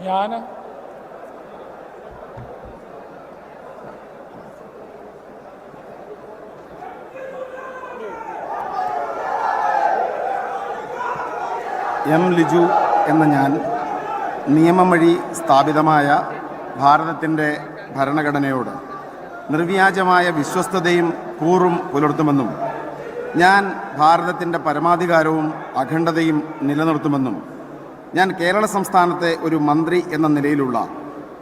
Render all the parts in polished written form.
ഞാൻ എം ലിജു എന്ന ഞാൻ നിയമം വഴി സ്ഥാപിതമായ ഭാരതത്തിൻ്റെ ഭരണഘടനയോട് നിർവ്യാജമായ വിശ്വസ്തതയും കൂറും പുലർത്തുമെന്നും ഞാൻ ഭാരതത്തിൻ്റെ പരമാധികാരവും അഖണ്ഡതയും നിലനിർത്തുമെന്നും ഞാൻ കേരള സംസ്ഥാനത്തെ ഒരു മന്ത്രി എന്ന നിലയിലുള്ള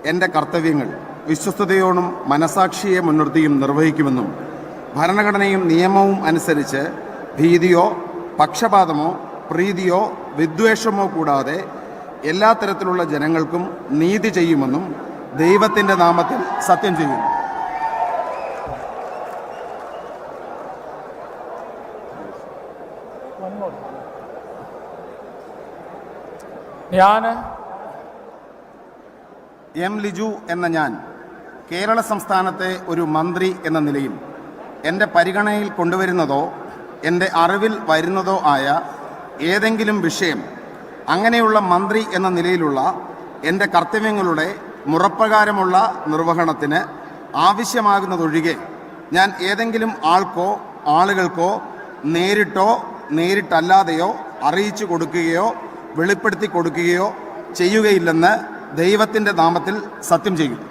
എൻ്റെ കർത്തവ്യങ്ങൾ വിശ്വസ്തയോടും മനസാക്ഷിയെ മുൻനിർത്തിയും നിർവഹിക്കുമെന്നും ഭരണഘടനയും നിയമവും അനുസരിച്ച് ഭീതിയോ പക്ഷപാതമോ പ്രീതിയോ വിദ്വേഷമോ കൂടാതെ എല്ലാ തരത്തിലുള്ള ജനങ്ങൾക്കും നീതി ചെയ്യുമെന്നും ദൈവത്തിൻ്റെ നാമത്തിൽ സത്യം ചെയ്യുന്നു. ഞാൻ എം ലിജു എന്ന ഞാൻ കേരള സംസ്ഥാനത്തെ ഒരു മന്ത്രി എന്ന നിലയിൽ എൻ്റെ പരിഗണനയിൽ കൊണ്ടുവരുന്നതോ എൻ്റെ അറിവിൽ വരുന്നതോ ആയ ഏതെങ്കിലും വിഷയം അങ്ങനെയുള്ള മന്ത്രി എന്ന നിലയിലുള്ള എൻ്റെ കർത്തവ്യങ്ങളുടെ മുറപ്രകാരമുള്ള നിർവഹണത്തിന് ആവശ്യമാകുന്നതൊഴികെ ഞാൻ ഏതെങ്കിലും ആൾക്കോ ആളുകൾക്കോ നേരിട്ടോ നേരിട്ടല്ലാതെയോ അറിയിച്ചു കൊടുക്കുകയോ വെളിപ്പെടുത്തി കൊടുക്കുകയോ ചെയ്യുകയില്ലെന്ന് ദൈവത്തിൻ്റെ നാമത്തിൽ സത്യം ചെയ്യുന്നു.